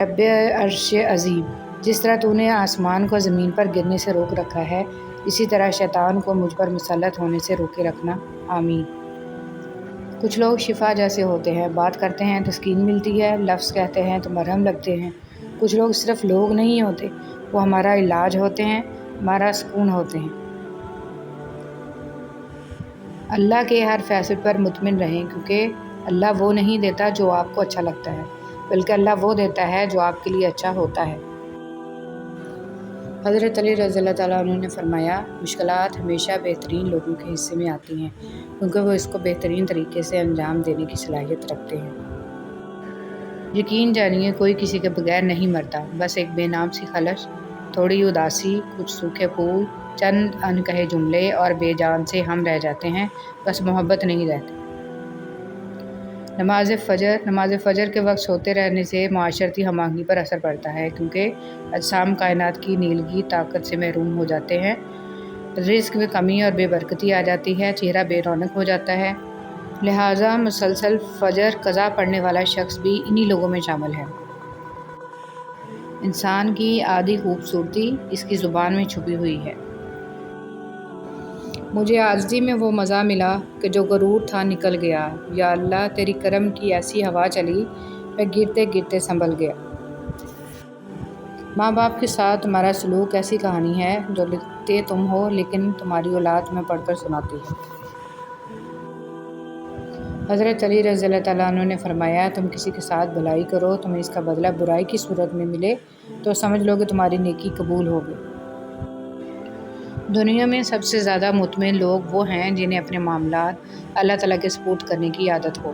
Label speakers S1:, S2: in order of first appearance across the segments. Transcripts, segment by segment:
S1: رب عرش عظیم، جس طرح تو نے آسمان کو زمین پر گرنے سے روک رکھا ہے، اسی طرح شیطان کو مجھ پر مسلط ہونے سے روکے رکھنا، آمین۔ کچھ لوگ شفا جیسے ہوتے ہیں، بات کرتے ہیں تو تسکین ملتی ہے، لفظ کہتے ہیں تو مرہم لگتے ہیں۔ کچھ لوگ صرف لوگ نہیں ہوتے، وہ ہمارا علاج ہوتے ہیں، ہمارا سکون ہوتے ہیں۔ اللہ کے ہر فیصلے پر مطمئن رہیں، کیونکہ اللہ وہ نہیں دیتا جو آپ کو اچھا لگتا ہے، بلکہ اللہ وہ دیتا ہے جو آپ کے لیے اچھا ہوتا ہے۔ حضرت علی رضی اللہ تعالیٰ عنہ نے فرمایا، مشکلات ہمیشہ بہترین لوگوں کے حصے میں آتی ہیں، کیونکہ وہ اس کو بہترین طریقے سے انجام دینے کی صلاحیت رکھتے ہیں۔ یقین جانیے، کوئی کسی کے بغیر نہیں مرتا، بس ایک بے نام سی خلش، تھوڑی اداسی، کچھ سوکھے پھول، چند انکہے جملے اور بے جان سے ہم رہ جاتے ہیں، بس محبت نہیں رہتی۔ نماز فجر کے وقت سوتے رہنے سے معاشرتی ہم آہنگی پر اثر پڑتا ہے، کیونکہ اجسام کائنات کی نیلگی طاقت سے محروم ہو جاتے ہیں، رزق میں کمی اور بے برکتی آ جاتی ہے، چہرہ بے رونق ہو جاتا ہے۔ لہٰذا مسلسل فجر قضا پڑھنے والا شخص بھی انہی لوگوں میں شامل ہے۔ انسان کی آدھی خوبصورتی اس کی زبان میں چھپی ہوئی ہے۔ مجھے عاجزی میں وہ مزہ ملا کہ جو غرور تھا نکل گیا، یا اللہ تیری کرم کی ایسی ہوا چلی، میں گرتے گرتے سنبھل گیا۔ ماں باپ کے ساتھ تمہارا سلوک ایسی کہانی ہے جو لکھتے تم ہو لیکن تمہاری اولاد تمہیں پڑھ کر سناتی ہے۔ حضرت علی رضی اللہ تعالیٰ عنہ نے فرمایا، تم کسی کے ساتھ بھلائی کرو، تمہیں اس کا بدلہ برائی کی صورت میں ملے تو سمجھ لو کہ تمہاری نیکی قبول ہو گئی۔ دنیا میں سب سے زیادہ مطمئن لوگ وہ ہیں جنہیں اپنے معاملات اللہ تعالیٰ کے سپرد کرنے کی عادت ہو۔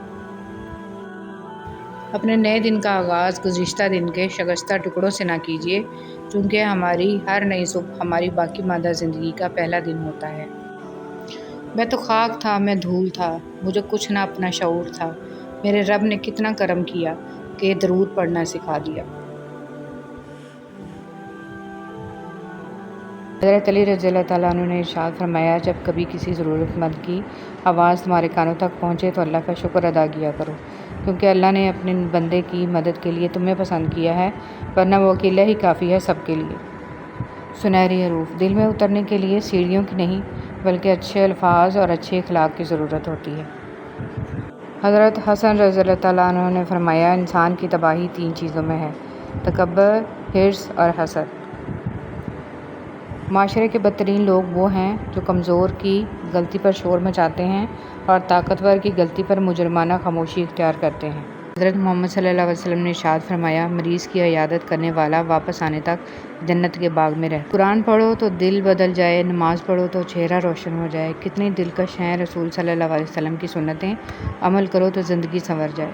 S1: اپنے نئے دن کا آغاز گزشتہ دن کے شکستہ ٹکڑوں سے نہ کیجیے، چونکہ ہماری ہر نئی صبح ہماری باقی ماندہ زندگی کا پہلا دن ہوتا ہے۔ میں تو خاک تھا، میں دھول تھا، مجھے کچھ نہ اپنا شعور تھا، میرے رب نے کتنا کرم کیا کہ درود پڑھنا سکھا دیا۔ حضرت علی رضی اللہ تعالیٰ عنہ نے ارشاد فرمایا، جب کبھی کسی ضرورت مند کی آواز تمہارے کانوں تک پہنچے تو اللہ کا شکر ادا کیا کرو، کیونکہ اللہ نے اپنے بندے کی مدد کے لیے تمہیں پسند کیا ہے، ورنہ وہ اکیلا ہی کافی ہے سب کے لیے۔ سنہری حروف دل میں اترنے کے لیے سیڑھیوں کی نہیں بلکہ اچھے الفاظ اور اچھے اخلاق کی ضرورت ہوتی ہے۔ حضرت حسن رضی اللہ تعالیٰ عنہ نے فرمایا، انسان کی تباہی 3 چیزوں میں ہے: تکبر، حرص اور حسد۔ معاشرے کے بدترین لوگ وہ ہیں جو کمزور کی غلطی پر شور مچاتے ہیں اور طاقتور کی غلطی پر مجرمانہ خاموشی اختیار کرتے ہیں۔ حضرت محمد صلی اللہ علیہ وسلم نے ارشاد فرمایا، مریض کی عیادت کرنے والا واپس آنے تک جنت کے باغ میں رہتا ہے۔ قرآن پڑھو تو دل بدل جائے، نماز پڑھو تو چہرہ روشن ہو جائے۔ کتنی دلکش ہیں رسول صلی اللہ علیہ وسلم کی سنتیں، عمل کرو تو زندگی سنور جائے۔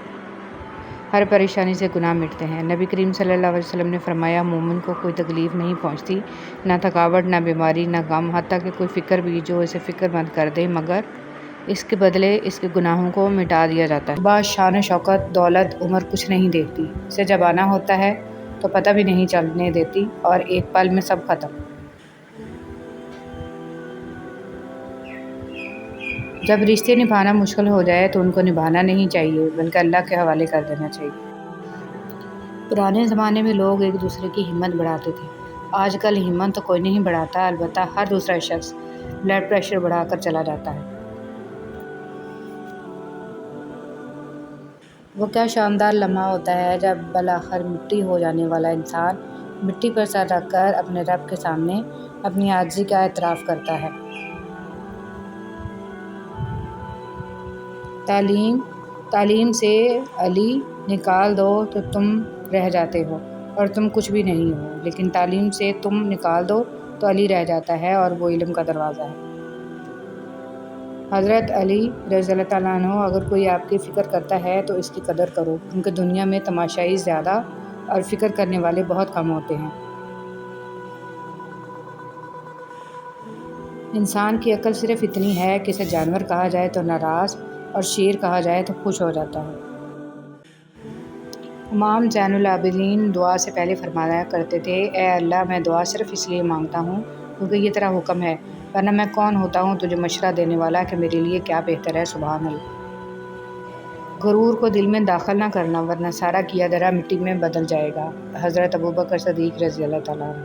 S1: ہر پریشانی سے گناہ مٹتے ہیں۔ نبی کریم صلی اللہ علیہ وسلم نے فرمایا، مومن کو کوئی تکلیف نہیں پہنچتی، نہ تھکاوٹ، نہ بیماری، نہ غم، حتیٰ کہ کوئی فکر بھی جو اسے فکر مند کر دے، مگر اس کے بدلے اس کے گناہوں کو مٹا دیا جاتا ہے۔ بعض شان و شوکت، دولت، عمر کچھ نہیں دیکھتی، اسے جب آنا ہوتا ہے تو پتہ بھی نہیں چلنے دیتی اور ایک پل میں سب ختم۔ جب رشتے نبھانا مشکل ہو جائے تو ان کو نبھانا نہیں چاہیے بلکہ اللہ کے حوالے کر دینا چاہیے۔ پرانے زمانے میں لوگ ایک دوسرے کی ہمت بڑھاتے تھے، آج کل ہمت تو کوئی نہیں بڑھاتا، البتہ ہر دوسرا شخص بلڈ پریشر بڑھا کر چلا جاتا ہے۔ وہ کیا شاندار لمحہ ہوتا ہے جب بالآخر مٹی ہو جانے والا انسان مٹی پر سر رکھ کر اپنے رب کے سامنے اپنی عاجزی کا اعتراف کرتا ہے۔ تعلیم سے علی نکال دو تو تم رہ جاتے ہو اور تم کچھ بھی نہیں ہو، لیکن تعلیم سے تم نکال دو تو علی رہ جاتا ہے اور وہ علم کا دروازہ ہے۔ حضرت علی رضی اللہ تعالیٰ عنہ، اگر کوئی آپ کی فکر کرتا ہے تو اس کی قدر کرو، کیونکہ دنیا میں تماشائی زیادہ اور فکر کرنے والے بہت کم ہوتے ہیں۔ انسان کی عقل صرف اتنی ہے کہ اسے جانور کہا جائے تو ناراض اور شیر کہا جائے تو خوش ہو جاتا ہے۔ امام زین العابدین دعا سے پہلے فرمایا کرتے تھے، اے اللہ، میں دعا صرف اس لیے مانگتا ہوں کیونکہ یہ تیرا حکم ہے، ورنہ میں کون ہوتا ہوں تجھے مشورہ دینے والا کہ میرے لیے کیا بہتر ہے۔ سبحان اللہ۔ غرور کو دل میں داخل نہ کرنا ورنہ سارا کیا دھرا مٹی میں بدل جائے گا۔ حضرت ابوبکر صدیق رضی اللہ تعالیٰ عنہ۔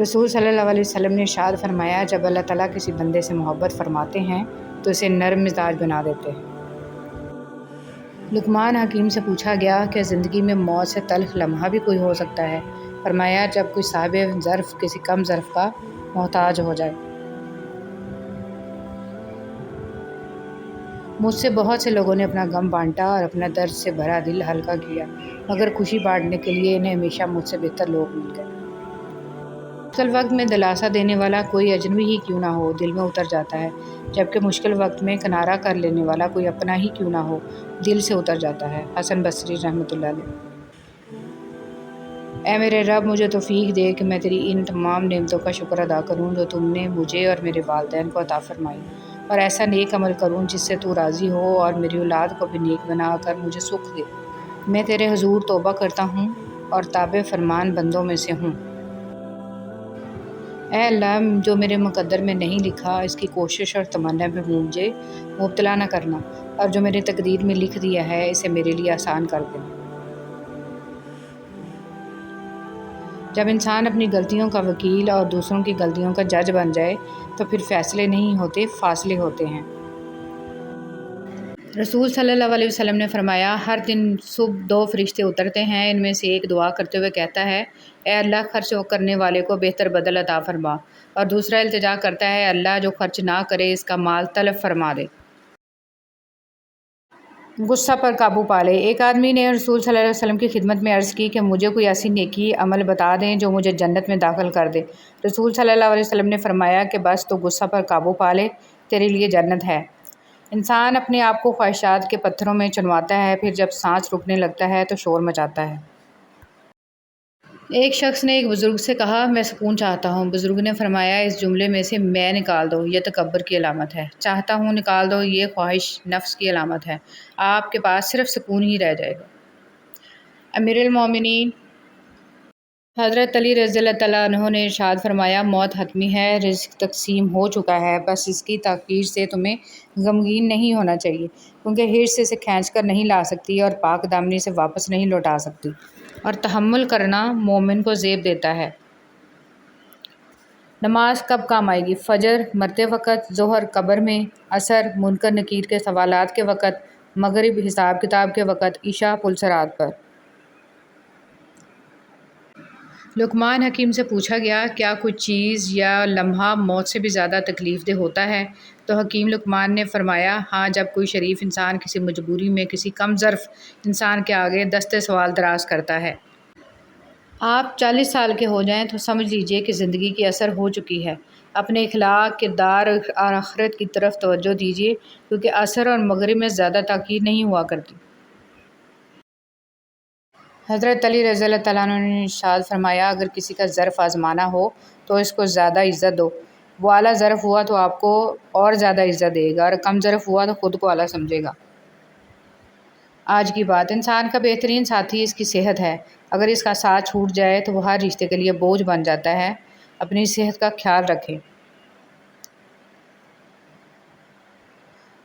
S1: رسول صلی اللہ علیہ وسلم نے ارشاد فرمایا، جب اللہ تعالیٰ کسی بندے سے محبت فرماتے ہیں تو اسے نرم مزاج بنا دیتے ہیں۔ لقمان حکیم سے پوچھا گیا کہ زندگی میں موت سے تلخ لمحہ بھی کوئی ہو سکتا ہے؟ فرمایا، جب کوئی صاحب ظرف کسی کم ظرف کا محتاج ہو جائے۔ مجھ سے بہت سے لوگوں نے اپنا غم بانٹا اور اپنا درد سے بھرا دل ہلکا کیا، مگر خوشی بانٹنے کے لیے انہیں ہمیشہ مجھ سے بہتر لوگ مل گئے۔ مشکل وقت میں دلاسا دینے والا کوئی اجنبی ہی کیوں نہ ہو دل میں اتر جاتا ہے، جبکہ مشکل وقت میں کنارہ کر لینے والا کوئی اپنا ہی کیوں نہ ہو دل سے اتر جاتا ہے۔ حسن بصری رحمۃ اللہ علیہ۔ اے میرے رب، مجھے توفیق دے کہ میں تیری ان تمام نعمتوں کا شکر ادا کروں جو تم نے مجھے اور میرے والدین کو عطا فرمائی، اور ایسا نیک عمل کروں جس سے تو راضی ہو، اور میری اولاد کو بھی نیک بنا کر مجھے سکھ دے۔ میں تیرے حضور توبہ کرتا ہوں اور تابع فرمان بندوں میں سے ہوں۔ اے اللہ، جو میرے مقدر میں نہیں لکھا اس کی کوشش اور تمنا میں مجھے مبتلا نہ کرنا، اور جو میری تقدیر میں لکھ دیا ہے اسے میرے لیے آسان کر دینا۔ جب انسان اپنی غلطیوں کا وکیل اور دوسروں کی غلطیوں کا جج بن جائے تو پھر فیصلے نہیں ہوتے، فاصلے ہوتے ہیں۔ رسول صلی اللہ علیہ وسلم نے فرمایا، ہر دن صبح 2 فرشتے اترتے ہیں، ان میں سے ایک دعا کرتے ہوئے کہتا ہے، اے اللہ، خرچ کرنے والے کو بہتر بدل عطا فرما، اور دوسرا التجا کرتا ہے، اللہ، جو خرچ نہ کرے اس کا مال تلف فرما دے۔ غصہ پر قابو پا لے۔ ایک آدمی نے رسول صلی اللہ علیہ وسلم کی خدمت میں عرض کی کہ مجھے کوئی ایسی نیکی عمل بتا دیں جو مجھے جنت میں داخل کر دے۔ رسول صلی اللہ علیہ وسلم نے فرمایا کہ بس تو غصہ پر قابو پا لے، تیرے لیے جنت ہے۔ انسان اپنے آپ کو خواہشات کے پتھروں میں چنواتا ہے، پھر جب سانس رکنے لگتا ہے تو شور مچاتا ہے۔ ایک شخص نے ایک بزرگ سے کہا، میں سکون چاہتا ہوں۔ بزرگ نے فرمایا، اس جملے میں سے میں نکال دو، یہ تکبر کی علامت ہے۔ چاہتا ہوں نکال دو، یہ خواہش نفس کی علامت ہے۔ آپ کے پاس صرف سکون ہی رہ جائے گا۔ امیر المومنین حضرت علی رضی اللہ تعالیٰ عنہ نے ارشاد فرمایا، موت حتمی ہے، رزق تقسیم ہو چکا ہے، بس اس کی تاخیر سے تمہیں غمگین نہیں ہونا چاہیے، کیونکہ حرص اسے کھینچ کر نہیں لا سکتی اور پاک دامنی سے واپس نہیں لوٹا سکتی، اور تحمل کرنا مومن کو زیب دیتا ہے۔ نماز کب کام آئے گی؟ فجر مرتے وقت، ظہر قبر میں، عصر منکر نکیر کے سوالات کے وقت، مغرب حساب کتاب کے وقت، عشاء پل صراط پر۔ لقمان حکیم سے پوچھا گیا، کیا کوئی چیز یا لمحہ موت سے بھی زیادہ تکلیف دہ ہوتا ہے؟ تو حکیم لقمان نے فرمایا، ہاں، جب کوئی شریف انسان کسی مجبوری میں کسی کم ظرف انسان کے آگے دستے سوال دراز کرتا ہے۔ آپ 40 سال کے ہو جائیں تو سمجھ لیجئے کہ زندگی کی اثر ہو چکی ہے۔ اپنے اخلاق، کردار اور آخرت کی طرف توجہ دیجئے، کیونکہ عصر اور مغرب میں زیادہ تاخیر نہیں ہوا کرتی۔ حضرت علی رضی اللہ تعالیٰ عنہ نے ارشاد فرمایا، اگر کسی کا ظرف آزمانا ہو تو اس کو زیادہ عزت دو۔ وہ اعلیٰ ظرف ہوا تو آپ کو اور زیادہ عزت دے گا، اور کم ظرف ہوا تو خود کو اعلیٰ سمجھے گا۔ آج کی بات، انسان کا بہترین ساتھی اس کی صحت ہے۔ اگر اس کا ساتھ چھوٹ جائے تو وہ ہر رشتے کے لیے بوجھ بن جاتا ہے۔ اپنی صحت کا خیال رکھیں۔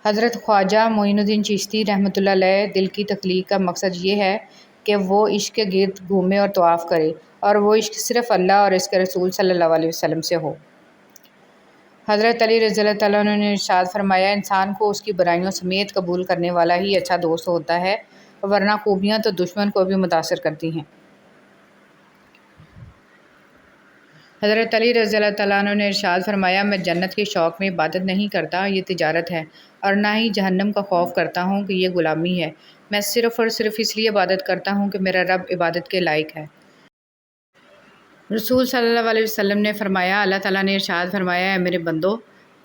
S1: حضرت خواجہ معین الدین چشتی رحمۃ اللہ علیہ، دل کی تخلیق کا مقصد یہ ہے کہ وہ عشق کے گرد گھومے اور طواف کرے، اور وہ عشق صرف اللہ اور اس کے رسول صلی اللہ علیہ وسلم سے ہو۔ حضرت علی رضی اللہ تعالیٰ عنہ نے ارشاد فرمایا، انسان کو اس کی برائیوں سمیت قبول کرنے والا ہی اچھا دوست ہوتا ہے، ورنہ خوبیاں تو دشمن کو بھی متاثر کرتی ہیں۔ حضرت علی رضی اللہ تعالیٰ عنہ نے ارشاد فرمایا، میں جنت کے شوق میں عبادت نہیں کرتا، یہ تجارت ہے، اور نہ ہی جہنم کا خوف کرتا ہوں کہ یہ غلامی ہے۔ میں صرف اور صرف اس لیے عبادت کرتا ہوں کہ میرا رب عبادت کے لائق ہے۔ رسول صلی اللہ علیہ وسلم نے فرمایا، اللہ تعالیٰ نے ارشاد فرمایا، اے میرے بندو،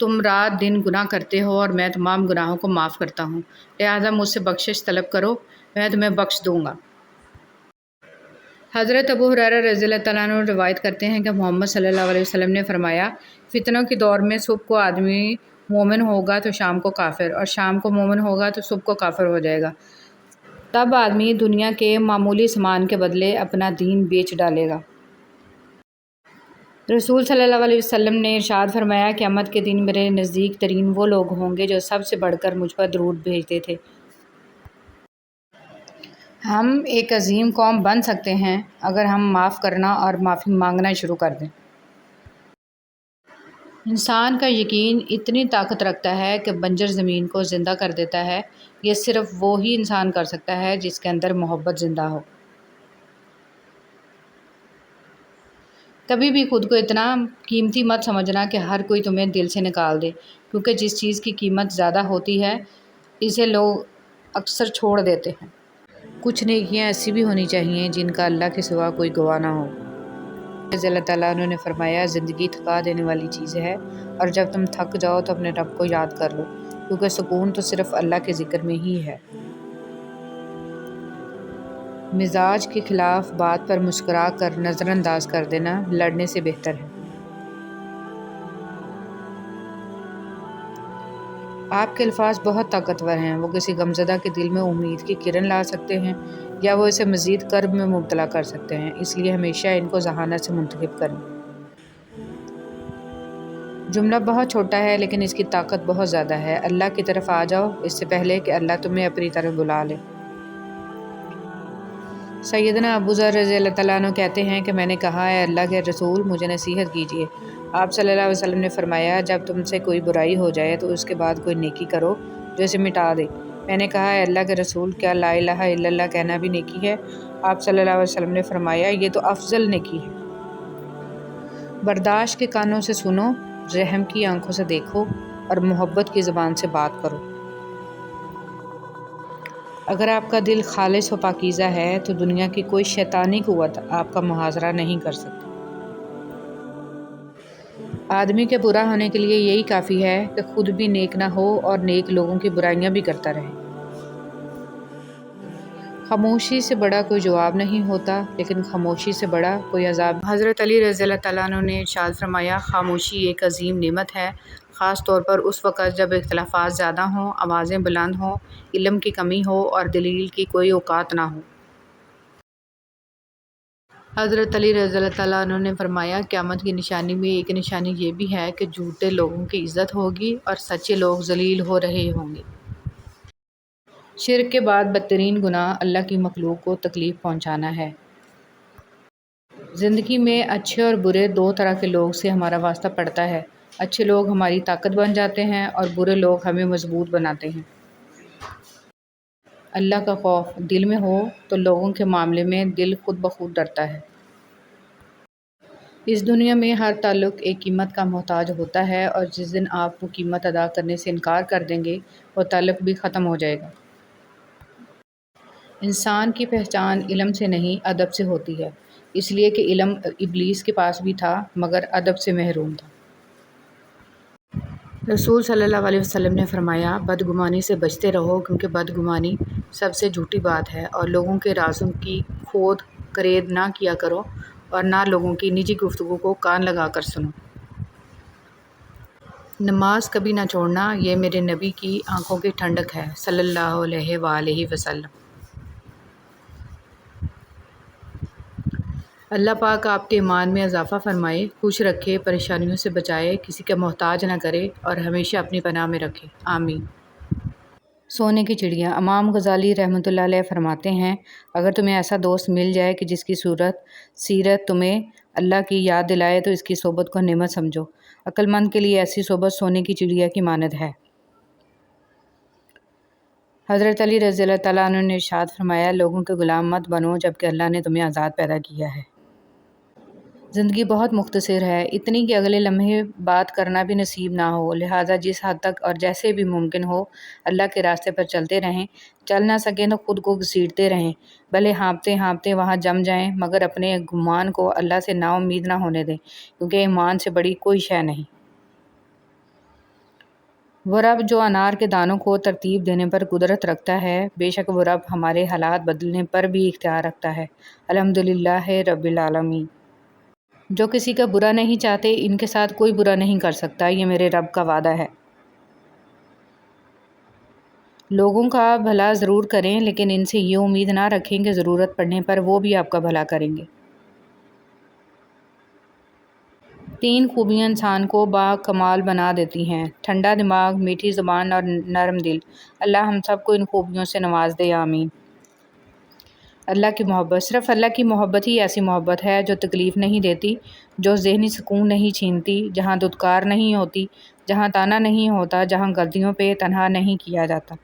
S1: تم رات دن گناہ کرتے ہو اور میں تمام گناہوں کو معاف کرتا ہوں، لہٰذا مجھ سے بخشش طلب کرو، میں تمہیں بخش دوں گا۔ حضرت ابو ہریرہ رضی اللہ تعالیٰ عنہ روایت کرتے ہیں کہ محمد صلی اللہ علیہ وسلم نے فرمایا، فتنوں کے دور میں صبح کو آدمی مومن ہوگا تو شام کو کافر، اور شام کو مومن ہوگا تو صبح کو کافر ہو جائے گا۔ تب آدمی دنیا کے معمولی سامان کے بدلے اپنا دین بیچ ڈالے گا۔ رسول صلی اللہ علیہ وسلم نے ارشاد فرمایا، قیامت کے دن میرے نزدیک ترین وہ لوگ ہوں گے جو سب سے بڑھ کر مجھ پر درود بھیجتے تھے۔ ہم ایک عظیم قوم بن سکتے ہیں اگر ہم معاف کرنا اور معافی مانگنا شروع کر دیں۔ انسان کا یقین اتنی طاقت رکھتا ہے کہ بنجر زمین کو زندہ کر دیتا ہے۔ یہ صرف وہی انسان کر سکتا ہے جس کے اندر محبت زندہ ہو۔ کبھی بھی خود کو اتنا قیمتی مت سمجھنا کہ ہر کوئی تمہیں دل سے نکال دے، کیونکہ جس چیز کی قیمت زیادہ ہوتی ہے اسے لوگ اکثر چھوڑ دیتے ہیں۔ کچھ نیکیاں ایسی بھی ہونی چاہیے جن کا اللہ کے سوا کوئی گواہ نہ ہو۔ رضی اللہ تعالیٰ عنہ نے فرمایا، زندگی تھکا دینے والی چیز ہے، اور جب تم تھک جاؤ تو اپنے رب کو یاد کر لو، کیونکہ سکون تو صرف اللہ کے ذکر میں ہی ہے۔ مزاج کے خلاف بات پر مسکرا کر نظر انداز کر دینا لڑنے سے بہتر ہے۔ آپ کے الفاظ بہت طاقتور ہیں، وہ کسی غمزدہ کے دل میں امید کی کرن لا سکتے ہیں یا وہ اسے مزید کرب میں مبتلا کر سکتے ہیں، اس لیے ہمیشہ ان کو ذہانت سے منتخب کریں۔ جملہ بہت چھوٹا ہے لیکن اس کی طاقت بہت زیادہ ہے۔ اللہ کی طرف آ جاؤ اس سے پہلے کہ اللہ تمہیں اپنی طرف بلا لے۔ سیدنا ابو ذر رضی اللہ تعالیٰ عنہ کہتے ہیں کہ میں نے کہا، اے اللہ کے رسول، مجھے نصیحت کیجیے۔ آپ صلی اللہ علیہ وسلم نے فرمایا، جب تم سے کوئی برائی ہو جائے تو اس کے بعد کوئی نیکی کرو جو اسے مٹا دے۔ میں نے کہا، اے اللہ کے رسول، کیا لا الہ الا اللہ کہنا بھی نیکی ہے؟ آپ صلی اللہ علیہ وسلم نے فرمایا، یہ تو افضل نیکی ہے۔ برداشت کے کانوں سے سنو، رحم کی آنکھوں سے دیکھو، اور محبت کی زبان سے بات کرو۔ اگر آپ کا دل خالص و پاکیزہ ہے تو دنیا کی کوئی شیطانی قوت آپ کا محاصرہ نہیں کر سکتی۔ آدمی کے برا ہونے کے لیے یہی کافی ہے کہ خود بھی نیک نہ ہو اور نیک لوگوں کی برائیاں بھی کرتا رہے۔ خاموشی سے بڑا کوئی جواب نہیں ہوتا، لیکن خاموشی سے بڑا کوئی عذاب۔ حضرت علی رضی اللہ تعالیٰ عنہ نے ارشاد فرمایا، خاموشی ایک عظیم نعمت ہے، خاص طور پر اس وقت جب اختلافات زیادہ ہوں، آوازیں بلند ہوں، علم کی کمی ہو اور دلیل کی کوئی اوقات نہ ہو۔ حضرت علی رضی اللہ تعالیٰ عنہ نے فرمایا، قیامت کی نشانی میں ایک نشانی یہ بھی ہے کہ جھوٹے لوگوں کی عزت ہوگی اور سچے لوگ ذلیل ہو رہے ہوں گے۔ شرک کے بعد بدترین گناہ اللہ کی مخلوق کو تکلیف پہنچانا ہے۔ زندگی میں اچھے اور برے دو طرح کے لوگ سے ہمارا واسطہ پڑتا ہے۔ اچھے لوگ ہماری طاقت بن جاتے ہیں اور برے لوگ ہمیں مضبوط بناتے ہیں۔ اللہ کا خوف دل میں ہو تو لوگوں کے معاملے میں دل خود بخود ڈرتا ہے۔ اس دنیا میں ہر تعلق ایک قیمت کا محتاج ہوتا ہے، اور جس دن آپ وہ قیمت ادا کرنے سے انکار کر دیں گے وہ تعلق بھی ختم ہو جائے گا۔ انسان کی پہچان علم سے نہیں ادب سے ہوتی ہے، اس لیے کہ علم ابلیس کے پاس بھی تھا مگر ادب سے محروم تھا۔ رسول صلی اللہ علیہ وسلم نے فرمایا، بدگمانی سے بچتے رہو، کیونکہ بدگمانی سب سے جھوٹی بات ہے، اور لوگوں کے رازوں کی کھود کرید نہ کیا کرو، اور نہ لوگوں کی نجی گفتگو کو کان لگا کر سنو۔ نماز کبھی نہ چھوڑنا، یہ میرے نبی کی آنکھوں کی ٹھنڈک ہے، صلی اللہ علیہ وآلہ وسلم۔ اللہ پاک آپ کے ایمان میں اضافہ فرمائے، خوش رکھے، پریشانیوں سے بچائے، کسی کا محتاج نہ کرے، اور ہمیشہ اپنی پناہ میں رکھے، آمین۔ سونے کی چڑیا۔ امام غزالی رحمۃ اللہ علیہ فرماتے ہیں، اگر تمہیں ایسا دوست مل جائے کہ جس کی سیرت تمہیں اللہ کی یاد دلائے تو اس کی صحبت کو نعمت سمجھو۔ عقل مند کے لیے ایسی صحبت سونے کی چڑیا کی مانند ہے۔ حضرت علی رضی اللہ تعالیٰ عنہ نے ارشاد فرمایا، لوگوں کے غلام مت بنو جبکہ اللہ نے تمہیں آزاد پیدا کیا ہے۔ زندگی بہت مختصر ہے، اتنی کہ اگلے لمحے بات کرنا بھی نصیب نہ ہو، لہٰذا جس حد تک اور جیسے بھی ممکن ہو اللہ کے راستے پر چلتے رہیں، چل نہ سکیں تو خود کو گھسیٹتے رہیں، بھلے ہانپتے ہانپتے وہاں جم جائیں، مگر اپنے گمان کو اللہ سے نا امید نہ ہونے دیں، کیونکہ ایمان سے بڑی کوئی شے نہیں۔ وہ رب جو انار کے دانوں کو ترتیب دینے پر قدرت رکھتا ہے، بے شک وہ رب ہمارے حالات بدلنے پر بھی اختیار رکھتا ہے۔ الحمدللہ رب العالمین۔ جو کسی کا برا نہیں چاہتے، ان کے ساتھ کوئی برا نہیں کر سکتا، یہ میرے رب کا وعدہ ہے۔ لوگوں کا بھلا ضرور کریں، لیکن ان سے یہ امید نہ رکھیں کہ ضرورت پڑنے پر وہ بھی آپ کا بھلا کریں گے۔ 3 خوبیاں انسان کو باکمال بنا دیتی ہیں: ٹھنڈا دماغ، میٹھی زبان اور نرم دل۔ اللہ ہم سب کو ان خوبیوں سے نواز دے، آمین۔ اللہ کی محبت۔ صرف اللہ کی محبت ہی ایسی محبت ہے جو تکلیف نہیں دیتی، جو ذہنی سکون نہیں چھینتی، جہاں دھتکار نہیں ہوتی، جہاں تانا نہیں ہوتا، جہاں غلطیوں پہ تنہا نہیں کیا جاتا۔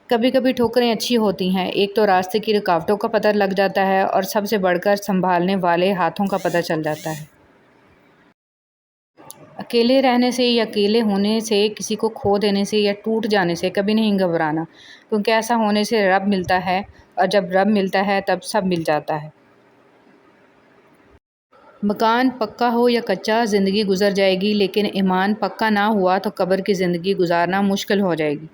S1: کبھی کبھی ٹھوکریں اچھی ہوتی ہیں، ایک تو راستے کی رکاوٹوں کا پتہ لگ جاتا ہے اور سب سے بڑھ کر سنبھالنے والے ہاتھوں کا پتہ چل جاتا ہے۔ اکیلے رہنے سے یا اکیلے ہونے سے، کسی کو کھو دینے سے یا ٹوٹ جانے سے کبھی نہیں گھبرانا، کیونکہ ایسا ہونے سے رب ملتا ہے، اور جب رب ملتا ہے تب سب مل جاتا ہے۔ مکان پکا ہو یا کچا، زندگی گزر جائے گی، لیکن ایمان پکا نہ ہوا تو قبر کی زندگی گزارنا مشکل ہو جائے گی۔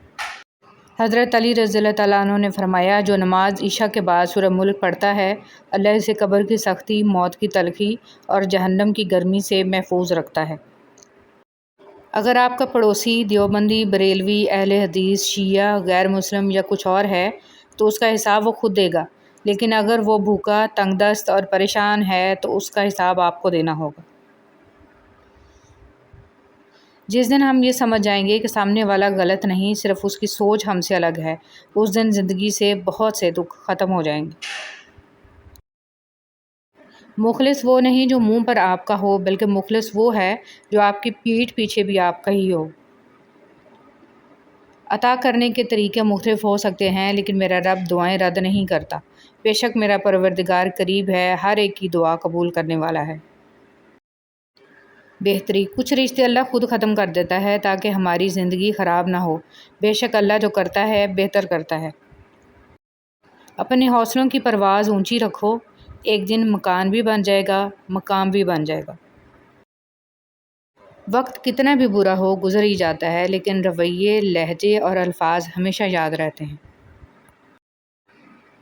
S1: حضرت علی رضی اللہ تعالیٰ عنہ نے فرمایا، جو نماز عشاء کے بعد سورہ ملک پڑھتا ہے، اللہ اسے قبر کی سختی، موت کی تلخی اور جہنم کی گرمی سے محفوظ رکھتا ہے۔ اگر آپ کا پڑوسی دیوبندی، بریلوی، اہل حدیث، شیعہ، غیر مسلم یا کچھ اور ہے تو اس کا حساب وہ خود دے گا، لیکن اگر وہ بھوکا، تنگ دست اور پریشان ہے تو اس کا حساب آپ کو دینا ہوگا۔ جس دن ہم یہ سمجھ جائیں گے کہ سامنے والا غلط نہیں، صرف اس کی سوچ ہم سے الگ ہے، اس دن زندگی سے بہت سے دکھ ختم ہو جائیں گے۔ مخلص وہ نہیں جو منہ پر آپ کا ہو، بلکہ مخلص وہ ہے جو آپ کی پیٹھ پیچھے بھی آپ کا ہی ہو۔ عطا کرنے کے طریقے مختلف ہو سکتے ہیں، لیکن میرا رب دعائیں رد نہیں کرتا۔ بے شک میرا پروردگار قریب ہے، ہر ایک کی دعا قبول کرنے والا ہے۔ بہتری۔ کچھ رشتے اللہ خود ختم کر دیتا ہے تاکہ ہماری زندگی خراب نہ ہو۔ بے شک اللہ جو کرتا ہے بہتر کرتا ہے۔ اپنے حوصلوں کی پرواز اونچی رکھو، ایک دن مکان بھی بن جائے گا، مقام بھی بن جائے گا۔ وقت کتنا بھی برا ہو گزر ہی جاتا ہے، لیکن رویے، لہجے اور الفاظ ہمیشہ یاد رہتے ہیں۔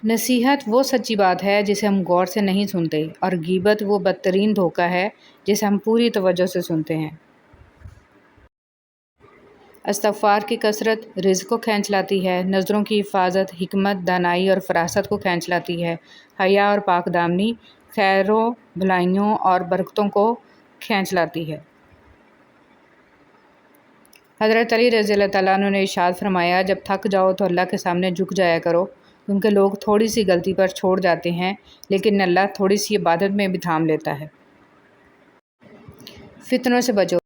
S1: نصیحت وہ سچی بات ہے جسے ہم غور سے نہیں سنتے، اور غیبت وہ بدترین دھوکہ ہے جسے ہم پوری توجہ سے سنتے ہیں۔ استغفار کی کثرت رزق کو کھینچ لاتی ہے، نظروں کی حفاظت حکمت، دانائی اور فراست کو کھینچ لاتی ہے، حیا اور پاک دامنی خیروں، بھلائیوں اور برکتوں کو کھینچ لاتی ہے۔ حضرت علی رضی اللہ تعالیٰ عنہ نے ارشاد فرمایا، جب تھک جاؤ تو اللہ کے سامنے جھک جایا کرو، کیونکہ لوگ تھوڑی سی غلطی پر چھوڑ جاتے ہیں، لیکن اللہ تھوڑی سی عبادت میں بھی تھام لیتا ہے۔ فتنوں سے بچو۔